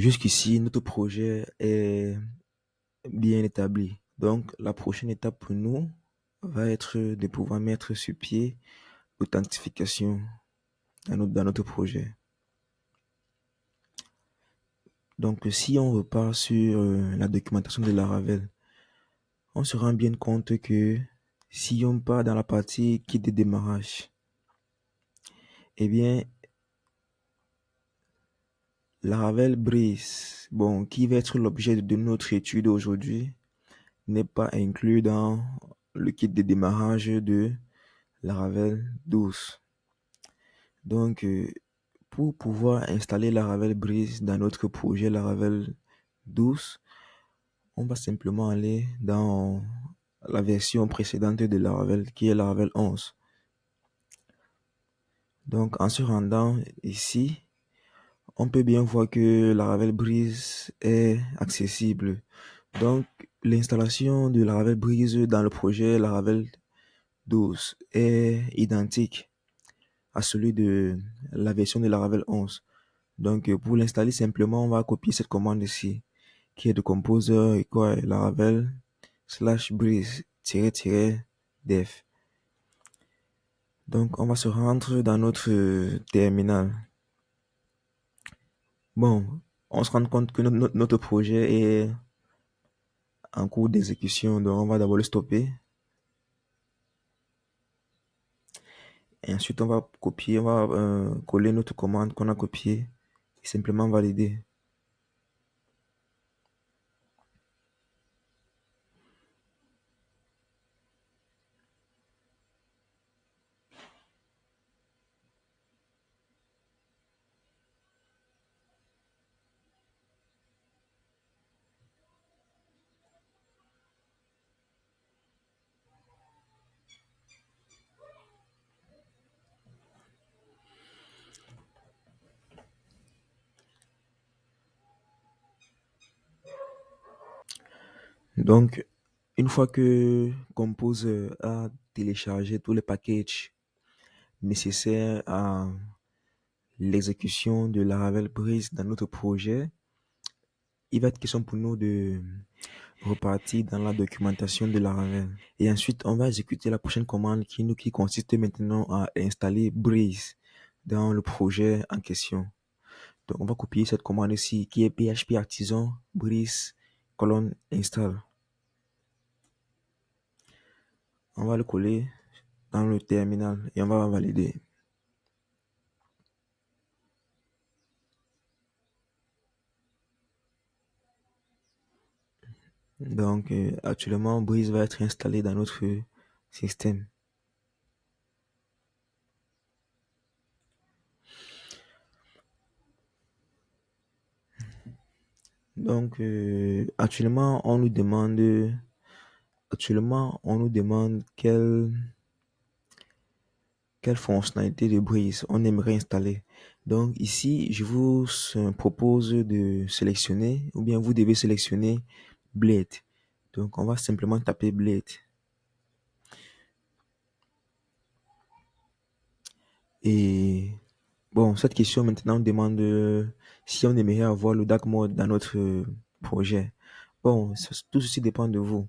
Jusqu'ici, notre projet est bien établi. Donc, la prochaine étape pour nous va être de pouvoir mettre sur pied l'authentification dans notre projet. Donc, si on repart sur la documentation de Laravel, on se rend bien compte que si on part dans la partie kit de démarrage, eh bien, Laravel Breeze, bon, qui va être l'objet de notre étude aujourd'hui, n'est pas inclus dans le kit de démarrage de Laravel 12. Donc, pour pouvoir installer Laravel Breeze dans notre projet Laravel 12, on va simplement aller dans la version précédente de Laravel, qui est Laravel 11. Donc, en se rendant ici, on peut bien voir que Laravel Breeze est accessible. Donc, l'installation de Laravel Breeze dans le projet Laravel 12 est identique à celui de la version de Laravel 11. Donc, pour l'installer simplement, on va copier cette commande ici, qui est de composer quoi, Laravel slash breeze-def. Donc, on va se rendre dans notre terminal. Bon, on se rend compte que notre projet est en cours d'exécution, donc on va d'abord le stopper. Et ensuite, on va copier, on va coller notre commande qu'on a copiée et simplement valider. Donc, une fois que Compose a téléchargé tous les packages nécessaires à l'exécution de Laravel Breeze dans notre projet, il va être question pour nous de repartir dans la documentation de Laravel. Et ensuite, on va exécuter la prochaine commande qui consiste maintenant à installer Breeze dans le projet en question. Donc, on va copier cette commande ici qui est php artisan breeze install. On va le coller dans le terminal et on va valider. Donc, actuellement, Breeze va être installé dans notre système. Donc, actuellement, on nous demande quelle fonctionnalité de Breeze on aimerait installer. Donc, ici, je vous propose de sélectionner, ou bien vous devez sélectionner Blade. Donc, on va simplement taper Blade. Et bon, cette question maintenant demande si on aimerait avoir le dark mode dans notre projet. Bon, tout ceci dépend de vous.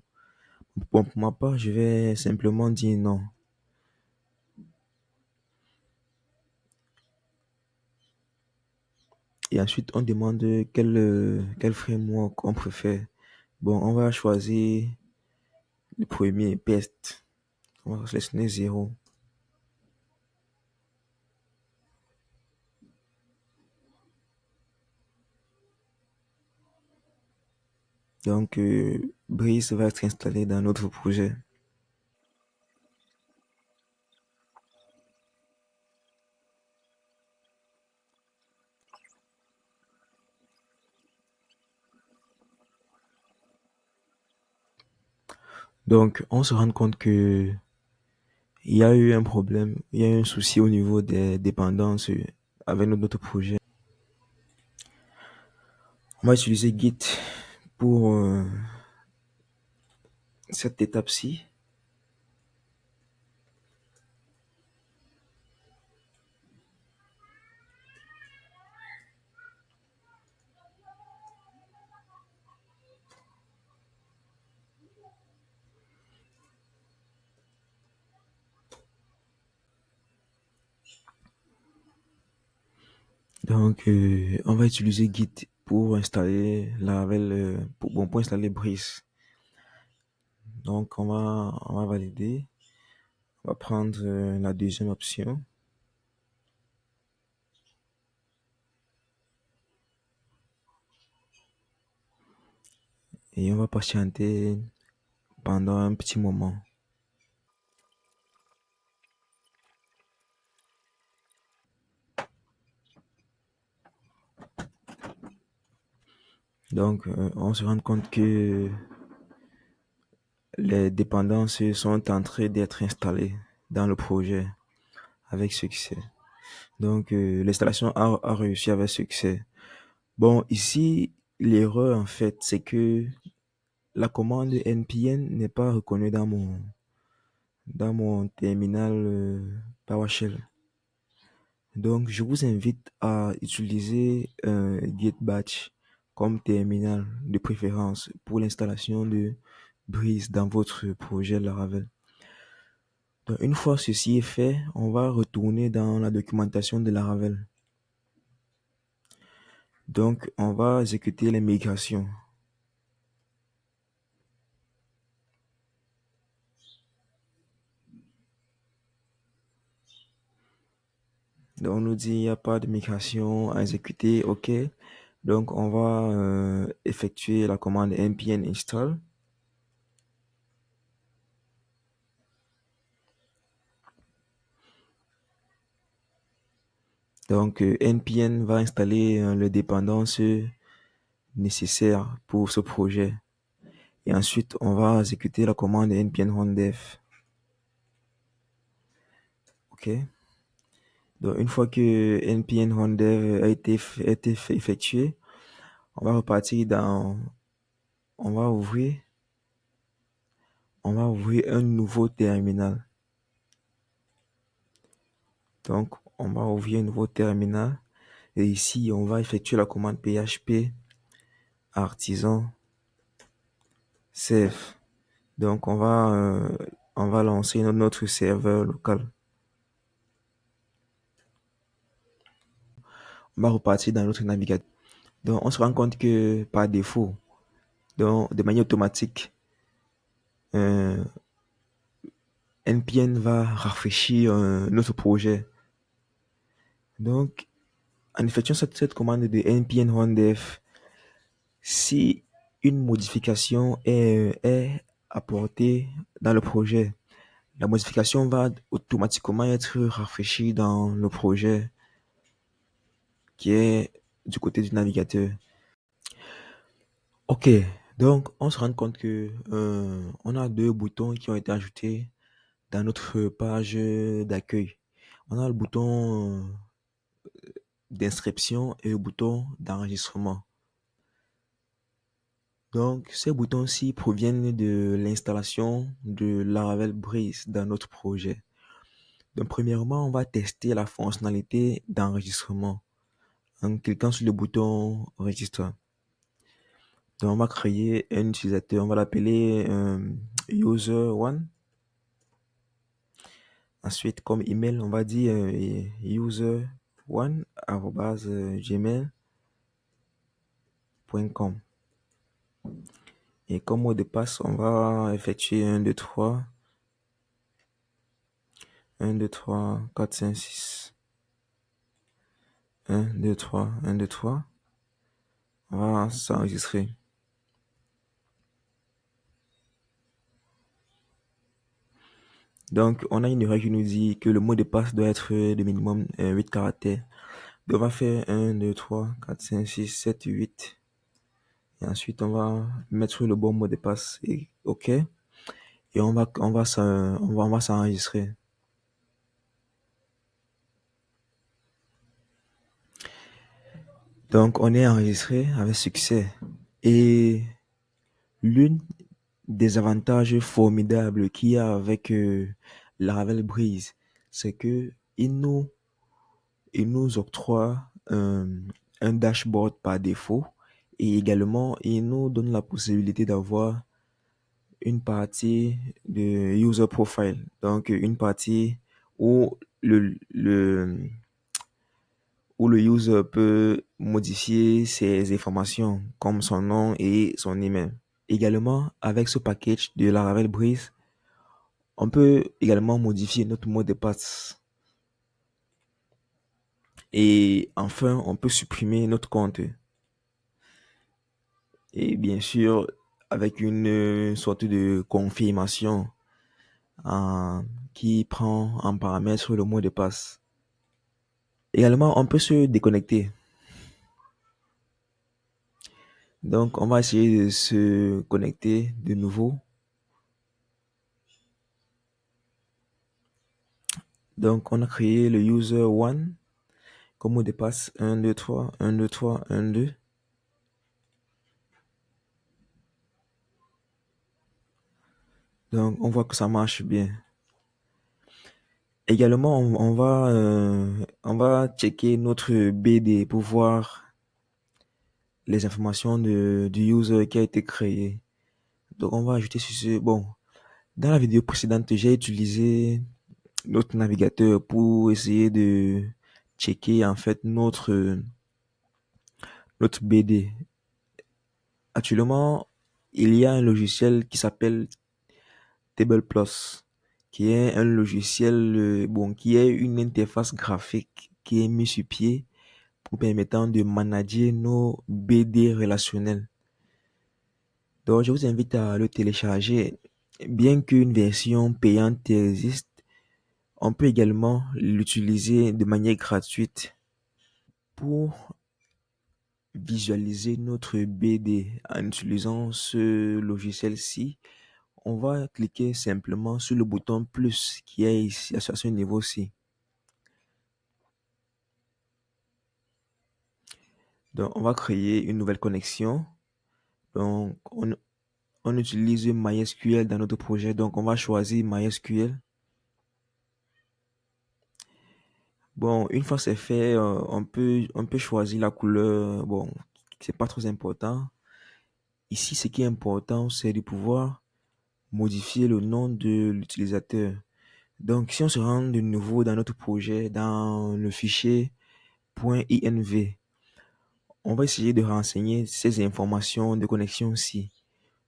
Bon, pour ma part, je vais simplement dire non. Et ensuite, on demande quel framework on préfère. Bon, on va choisir le premier, Pest. On va sélectionner 0. Donc, Breeze va être installé dans notre projet. Donc, on se rend compte que il y a eu un problème, il y a eu un souci au niveau des dépendances avec notre projet. On va utiliser Git pour cette étape-ci. Donc, on va utiliser Git pour installer Laravel, pour installer Breeze. Donc, on va valider. On va prendre la deuxième option. Et on va patienter pendant un petit moment. Donc, on se rend compte que les dépendances sont en train d'être installées dans le projet avec succès. Donc, l'installation a réussi avec succès. Bon, ici, l'erreur, en fait, c'est que la commande npm n'est pas reconnue dans mon terminal PowerShell. Donc, je vous invite à utiliser Git Batch comme terminal de préférence pour l'installation de Breeze dans votre projet Laravel. Donc, une fois ceci est fait, on va retourner dans la documentation de Laravel. Donc, on va exécuter les migrations. Donc, on nous dit il n'y a pas de migration à exécuter. OK. Donc, on va effectuer la commande npm install. Donc, npm va installer les dépendances nécessaires pour ce projet. Et ensuite, on va exécuter la commande npm run-dev. OK. Donc, une fois que npm run-dev a été effectué, on va repartir on va ouvrir un nouveau terminal. Donc, on va ouvrir un nouveau terminal. Et ici, on va effectuer la commande php artisan save. Donc, on va lancer notre serveur local. On va repartir dans notre navigateur. Donc, on se rend compte que par défaut, donc, de manière automatique, euh, npm va rafraîchir notre projet. Donc, en effectuant cette commande de npm rundev, si une modification est apportée dans le projet, la modification va automatiquement être rafraîchie dans le projet qui est du côté du navigateur. Ok, donc on se rend compte que on a deux boutons qui ont été ajoutés dans notre page d'accueil. On a le bouton d'inscription et le bouton d'enregistrement. Donc ces boutons-ci proviennent de l'installation de Laravel Breeze dans notre projet. Donc premièrement, on va tester la fonctionnalité d'enregistrement en cliquant sur le bouton Register. Donc on va créer un utilisateur, on va l'appeler user1. Ensuite, comme email, on va dire user1@gmail.com. Et comme mot de passe, on va effectuer 1, 2, 3, 1, 2, 3, 4, 5, 6. 1, 2, 3, 1, 2, 3. On va s'enregistrer. Donc, on a une erreur qui nous dit que le mot de passe doit être de minimum 8 caractères. Donc, on va faire 1, 2, 3, 4, 5, 6, 7, 8. Et ensuite, on va mettre le bon mot de passe et OK. Et on va s'enregistrer. Donc, on est enregistré avec succès. Et l'une des avantages formidables qu'il y a avec Laravel Breeze, c'est que il nous octroie un dashboard par défaut et également il nous donne la possibilité d'avoir une partie de user profile, donc une partie où où le user peut modifier ses informations comme son nom et son email. Également, avec ce package de Laravel Breeze, on peut également modifier notre mot de passe. Et enfin, on peut supprimer notre compte. Et bien sûr, avec une sorte de confirmation qui prend en paramètre le mot de passe. Également, on peut se déconnecter. Donc, on va essayer de se connecter de nouveau. Donc, on a créé le user 1 comme mot de passe 1, 2, 3, 1, 2, 3, 1, 2. Donc, on voit que ça marche bien. Également, on va checker notre BD pour voir les informations du user qui a été créé. Donc, on va ajouter sur ce. Bon, dans la vidéo précédente, j'ai utilisé notre navigateur pour essayer de checker en fait notre BD. Actuellement, il y a un logiciel qui s'appelle TablePlus, qui est un logiciel, qui est une interface graphique qui est mise sur pied pour permettant de manager nos BD relationnels. Donc, je vous invite à le télécharger. Bien qu'une version payante existe, on peut également l'utiliser de manière gratuite pour visualiser notre BD en utilisant ce logiciel-ci. On va cliquer simplement sur le bouton plus qui est ici à ce niveau-ci. Donc, on va créer une nouvelle connexion. Donc, on utilise MySQL dans notre projet. Donc, on va choisir MySQL. Bon, une fois c'est fait, on peut choisir la couleur. Bon, c'est pas trop important. Ici, ce qui est important, c'est de pouvoir modifier le nom de l'utilisateur. Donc, si on se rend de nouveau dans notre projet, dans le fichier .inv, on va essayer de renseigner ces informations de connexion-ci.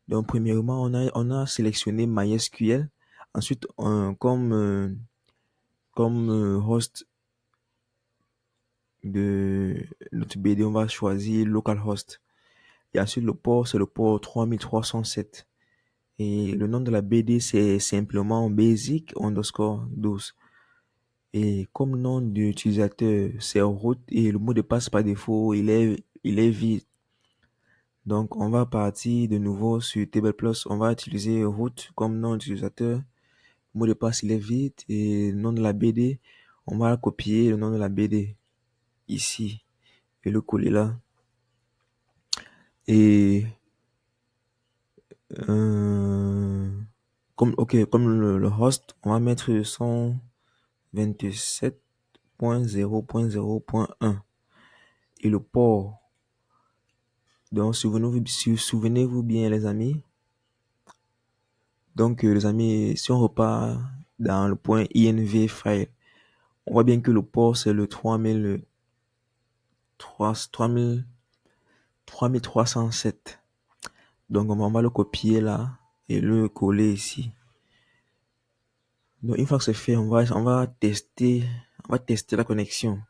Donc, premièrement, on a sélectionné MySQL. Ensuite, comme host de notre BD, on va choisir localhost. Et ensuite, le port, c'est le port 3307. Et le nom de la BD, c'est simplement basic underscore 12. Et comme nom d'utilisateur, c'est root et le mot de passe par défaut, il est vide. Donc, on va partir de nouveau sur TablePlus. On va utiliser root comme nom d'utilisateur. Le mot de passe, il est vide. Et le nom de la BD, on va copier le nom de la BD ici et le coller là. Et euh, comme le host, on va mettre 127.0.0.1 et le port. Donc, souvenez-vous bien, les amis. Donc, les amis, si on repart dans le point INV file, on voit bien que le port, c'est le 3307. Donc, on va le copier là et le coller ici. Donc, une fois que c'est fait, on va tester la connexion.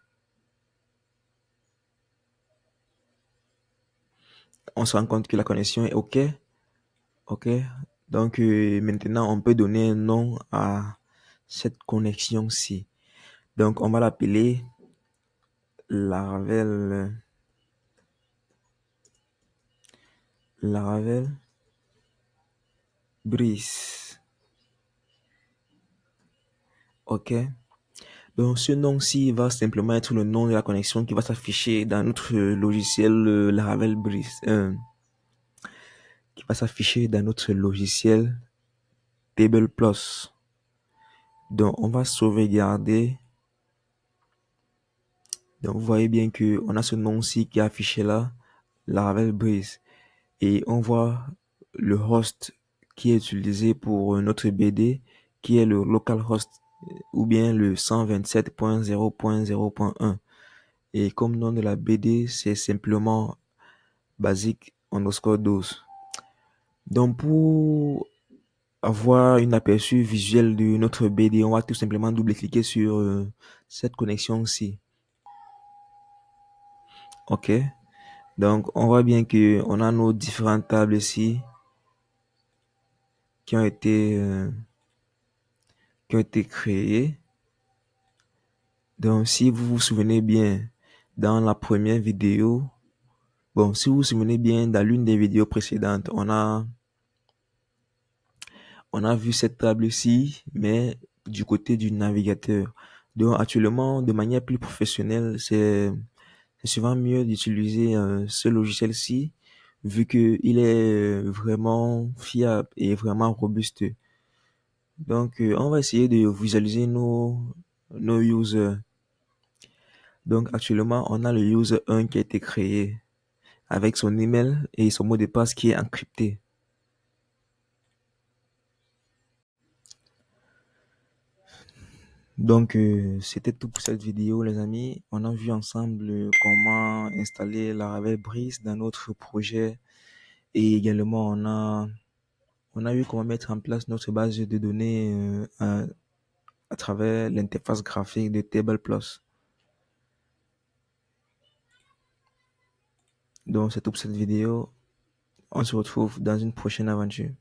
On se rend compte que la connexion est OK. OK. Donc, maintenant, on peut donner un nom à cette connexion-ci. Donc, on va l'appeler Laravel Breeze. OK. Donc, ce nom-ci va simplement être le nom de la connexion qui va s'afficher dans notre logiciel Laravel Breeze. Qui va s'afficher dans notre logiciel Table Plus. Donc, on va sauvegarder. Donc, vous voyez bien que on a ce nom-ci qui est affiché là, Laravel Breeze. Et on voit le host qui est utilisé pour notre BD, qui est le localhost ou bien le 127.0.0.1. Et comme nom de la BD, c'est simplement basique underscore 12. Donc pour avoir une aperçu visuel de notre BD, on va tout simplement double-cliquer sur cette connexion-ci. OK. Donc on voit bien que on a nos différentes tables ici qui ont été créées. Donc si vous vous souvenez bien, dans la première vidéo, bon, si vous vous souvenez bien, dans l'une des vidéos précédentes, on a vu cette table-ci, mais du côté du navigateur. Donc actuellement, de manière plus professionnelle, c'est souvent mieux d'utiliser ce logiciel-ci, vu qu'il est vraiment fiable et vraiment robuste. Donc, on va essayer de visualiser nos users. Donc, actuellement, on a le user 1 qui a été créé avec son email et son mot de passe qui est encrypté. Donc, c'était tout pour cette vidéo, les amis. On a vu ensemble comment installer la Laravel Breeze dans notre projet et également on a vu comment mettre en place notre base de données à travers l'interface graphique de TablePlus. Donc, c'est tout pour cette vidéo. On se retrouve dans une prochaine aventure.